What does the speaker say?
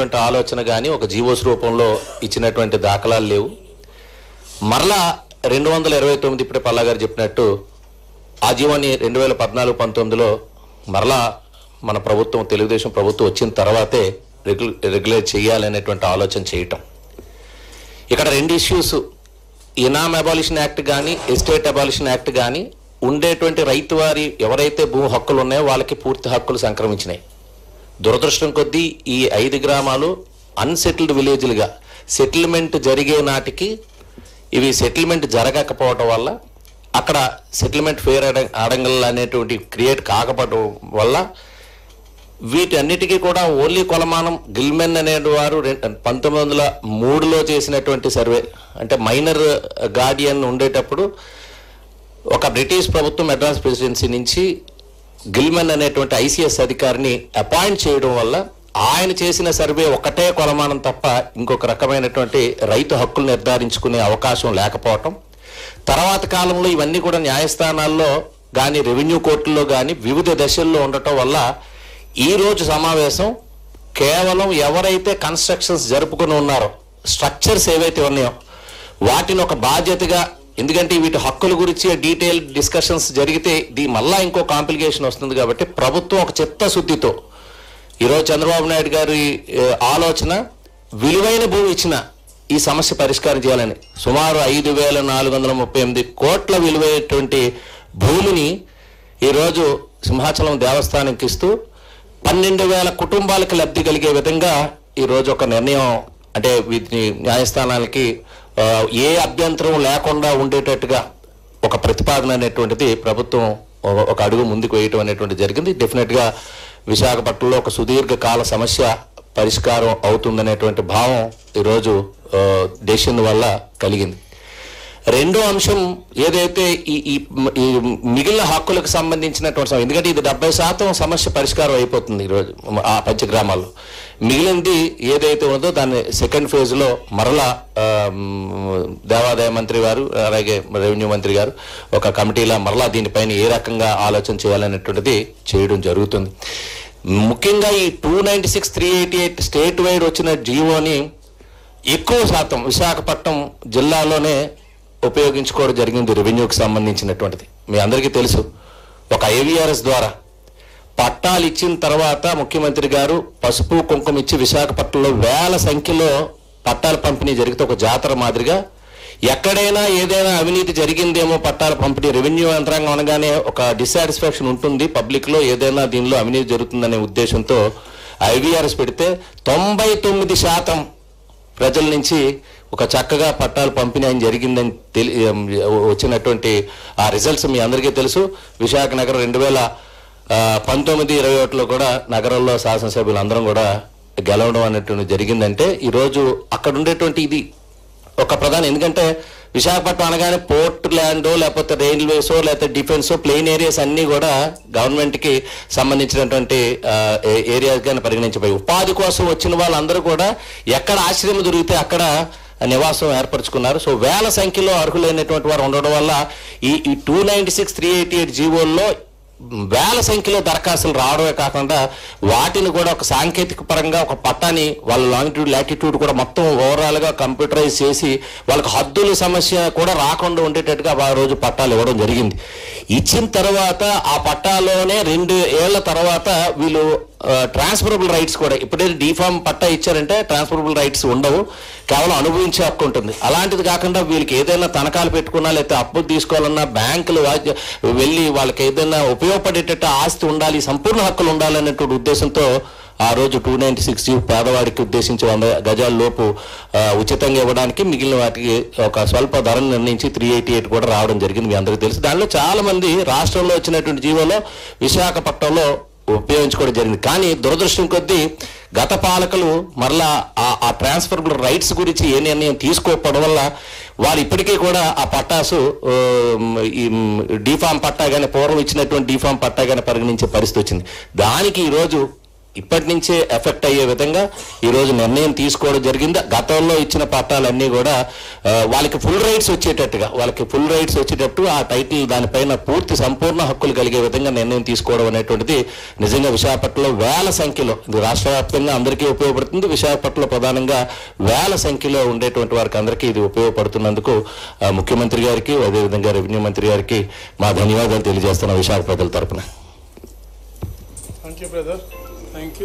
ఆలోచన కానీ ఒక జీవోస్ రూపంలో ఇచ్చినటువంటి దాఖలాలు లేవు. మరలా 229 ఇప్పుడే పల్లా గారు చెప్పినట్టు ఆ జీవోని 2014-19లో మరలా మన ప్రభుత్వం తెలుగుదేశం ప్రభుత్వం వచ్చిన తర్వాతే రెగ్యులేట్ చేయాలనేటువంటి ఆలోచన చేయటం. ఇక్కడ రెండు ఇష్యూస్, ఇనామ్ అబాలిషన్ యాక్ట్ కానీ ఎస్టేట్ అబాలిషన్ యాక్ట్ కానీ ఉండేటువంటి రైతు వారి ఎవరైతే భూ హక్కులు ఉన్నాయో వాళ్ళకి పూర్తి హక్కులు సంక్రమించినాయి. దురదృష్టం కొద్దీ ఈ 5 గ్రామాలు అన్సెటిల్డ్ విలేజ్లుగా సెటిల్మెంట్ జరిగే నాటికి ఇవి సెటిల్మెంట్ జరగకపోవటం వల్ల అక్కడ సెటిల్మెంట్ ఫేర్ ఆడంగల్ అనేటువంటి క్రియేట్ కాకపోవడం వల్ల వీటన్నిటికీ కూడా ఓన్లీ కొలమానం గిల్మెన్ అనేవారు 1903లో చేసినటువంటి సర్వే, అంటే మైనర్ గార్డియన్ ఉండేటప్పుడు ఒక బ్రిటిష్ ప్రభుత్వం మెడ్రాస్ ప్రెసిడెన్సీ నుంచి గిల్మెన్ అనేటువంటి ఐసీఎస్ అధికారిని అపాయింట్ చేయడం వల్ల ఆయన చేసిన సర్వే ఒకటే కొలమానం తప్ప ఇంకొక రకమైనటువంటి రైతు హక్కులు నిర్ధారించుకునే అవకాశం లేకపోవటం, తర్వాత కాలంలో ఇవన్నీ కూడా న్యాయస్థానాల్లో కానీ రెవెన్యూ కోర్టుల్లో కానీ వివిధ దశల్లో ఉండటం వల్ల ఈరోజు సమావేశం కేవలం ఎవరైతే కన్స్ట్రక్షన్స్ జరుపుకుని ఉన్నారో స్ట్రక్చర్స్ ఏవైతే ఉన్నాయో వాటిని ఒక బాధ్యతగా, ఎందుకంటే వీటి హక్కుల గురించి డీటెయిల్ డిస్కషన్స్ జరిగితే మళ్ళా ఇంకో కాంప్లికేషన్ వస్తుంది కాబట్టి ప్రభుత్వం ఒక చిత్తశుద్ధితో ఈరోజు చంద్రబాబు నాయుడు గారి ఆలోచన విలువైన భూమి ఇచ్చిన ఈ సమస్య పరిష్కారం చేయాలని సుమారు 5,438 కోట్ల విలువైనటువంటి భూమిని ఈరోజు సింహాచలం దేవస్థానానికి ఇస్తూ 12,000 కుటుంబాలకు లబ్ధి కలిగే విధంగా ఈరోజు ఒక నిర్ణయం, అంటే వీటిని న్యాయస్థానాలకి ఏ అభ్యంతరం లేకుండా ఉండేటట్టుగా ఒక ప్రతిపాదన అనేటువంటిది ప్రభుత్వం ఒక అడుగు ముందుకు వేయటం అనేటువంటి జరిగింది. డెఫినెట్గా విశాఖపట్నంలో ఒక సుదీర్ఘకాల సమస్య పరిష్కారం అవుతుందనేటువంటి భావం ఈరోజు డెసిషన్ వల్ల కలిగింది. రెండో అంశం ఏదైతే ఈ మిగిలిన హక్కులకు సంబంధించినటువంటి, ఎందుకంటే ఇది 70% సమస్య పరిష్కారం అయిపోతుంది ఈరోజు ఆ పంచగ్రామాల్లో. మిగిలింది ఏదైతే ఉందో దాన్ని సెకండ్ ఫేజ్లో మరలా దేవాదాయ మంత్రి గారు అలాగే రెవెన్యూ మంత్రి గారు ఒక కమిటీలా మరలా దీనిపైన ఏ రకంగా ఆలోచన చేయాలనేటువంటిది చేయడం జరుగుతుంది. ముఖ్యంగా ఈ 296/388 స్టేట్ వైడ్ వచ్చిన జీవోని ఎక్కువ శాతం విశాఖపట్నం జిల్లాలోనే ఉపయోగించుకోవడం జరిగింది. రెవెన్యూకి సంబంధించినటువంటిది మీ అందరికీ తెలుసు. ఒక ఐవీఆర్ఎస్ ద్వారా పట్టాలు ఇచ్చిన తర్వాత ముఖ్యమంత్రి గారు పసుపు కుంకుమ ఇచ్చి విశాఖపట్నంలో వేల సంఖ్యలో పట్టాల పంపిణీ జరిగితే ఒక జాతర మాదిరిగా ఎక్కడైనా ఏదైనా అవినీతి జరిగిందేమో పట్టాల పంపిణీ రెవెన్యూ యంత్రాంగం అనగానే ఒక డిస్సాటిస్ఫాక్షన్ ఉంటుంది పబ్లిక్లో, ఏదైనా దీనిలో అవినీతి జరుగుతుందనే ఉద్దేశంతో ఐవీఆర్ఎస్ పెడితే 99% ప్రజల నుంచి ఒక చక్కగా పట్టాలు పంపిణీ అని జరిగిందని వచ్చినటువంటి ఆ రిజల్ట్స్ మీ అందరికీ తెలుసు. విశాఖ నగరం 2019-21లో కూడా నగరంలో శాసనసభ్యులు అందరం కూడా గెలవడం అనేటువంటి జరిగిందంటే ఈరోజు అక్కడ ఉండేటువంటి ఇది ఒక ప్రధాన, ఎందుకంటే విశాఖపట్నం అనగానే పోర్ట్ ల్యాండో లేకపోతే రైల్వేసో లేకపోతే డిఫెన్సో ప్లెయిన్ ఏరియాస్ అన్నీ కూడా గవర్నమెంట్కి సంబంధించినటువంటి ఏరియాస్గానే పరిగణించబోయి ఉపాధి కోసం వచ్చిన వాళ్ళందరూ కూడా ఎక్కడ ఆశ్రయం దొరికితే అక్కడ నివాసం ఏర్పరచుకున్నారు. సో వేల సంఖ్యలో అర్హులైనటువంటి వారు ఉండడం వల్ల ఈ 296/388 జీవోల్లో వేల సంఖ్యలో దరఖాస్తులు రావడమే కాకుండా వాటిని కూడా ఒక సాంకేతిక పరంగా ఒక పట్టాని వాళ్ళ లాంగిట్యూడ్ లాటిట్యూడ్ కూడా మొత్తం ఓవరాల్గా కంప్యూటరైజ్ చేసి వాళ్ళకి హద్దుల సమస్య కూడా రాకుండా ఉండేటట్టుగా ఆ రోజు పట్టాలు ఇవ్వడం జరిగింది. ఇచ్చిన తర్వాత ఆ పట్టాలోనే 2 ఏళ్ల తర్వాత వీళ్ళు ట్రాన్స్ఫరబుల్ రైట్స్ కూడా, ఇప్పుడైతే డీఫామ్ పట్టా ఇచ్చారంటే ట్రాన్స్ఫరబుల్ రైట్స్ ఉండవు, కేవలం అనుభవించే హక్కు ఉంటుంది. అలాంటిది కాకుండా వీళ్ళకి ఏదైనా తనఖాలు పెట్టుకున్నా లేకపోతే అప్పు తీసుకోవాలన్నా బ్యాంకులు వెళ్ళి వాళ్ళకి ఏదైనా ఉపయోగపడేటట్టు ఆస్తి ఉండాలి, సంపూర్ణ హక్కులు ఉండాలనేటువంటి ఉద్దేశంతో ఆ రోజు 296 పేదవాడికి ఉద్దేశించి 100 గజాల లోపు ఉచితంగా ఇవ్వడానికి, మిగిలిన వాటికి ఒక స్వల్ప ధరను నిర్ణయించి 388 కూడా రావడం జరిగింది. మీ అందరికీ తెలుసు. దానిలో చాలా మంది రాష్ట్రంలో వచ్చినటువంటి జీవోలో విశాఖపట్నంలో ఉపయోగించుకోవడం జరిగింది. కానీ దురదృష్టం కొద్దీ గత పాలకులు మరలా ఆ ట్రాన్స్ఫరబుల్ రైట్స్ గురించి ఏ నిర్ణయం తీసుకోకపోవడం వల్ల వాళ్ళు ఇప్పటికీ కూడా ఆ పట్టాసు ఈ డీఫామ్ పట్టా కానీ పూర్వం ఇచ్చినటువంటి డీఫామ్ పట్టా కానీ పరిగణించే పరిస్థితి వచ్చింది. దానికి ఈరోజు ఇప్పటి నుంచే ఎఫెక్ట్ అయ్యే విధంగా ఈరోజు నిర్ణయం తీసుకోవడం జరిగింది. గతంలో ఇచ్చిన పట్టాలన్నీ కూడా వాళ్ళకి ఫుల్ రైట్స్ వచ్చేటట్టు ఆ టైటిల్ దానిపైన పూర్తి సంపూర్ణ హక్కులు కలిగే విధంగా నిర్ణయం తీసుకోవడం అనేటువంటిది నిజంగా విశాఖపట్నంలో వేల సంఖ్యలో, ఇది రాష్ట్ర వ్యాప్తంగా అందరికీ ఉపయోగపడుతుంది. విశాఖపట్నంలో ప్రధానంగా వేల సంఖ్యలో ఉండేటువంటి వారికి అందరికీ ఇది ఉపయోగపడుతున్నందుకు ముఖ్యమంత్రి గారికి, అదేవిధంగా రెవెన్యూ మంత్రి గారికి మా ధన్యవాదాలు తెలియజేస్తున్నాం విశాఖ ప్రజల తరపున. Thank you, brother. Thank you.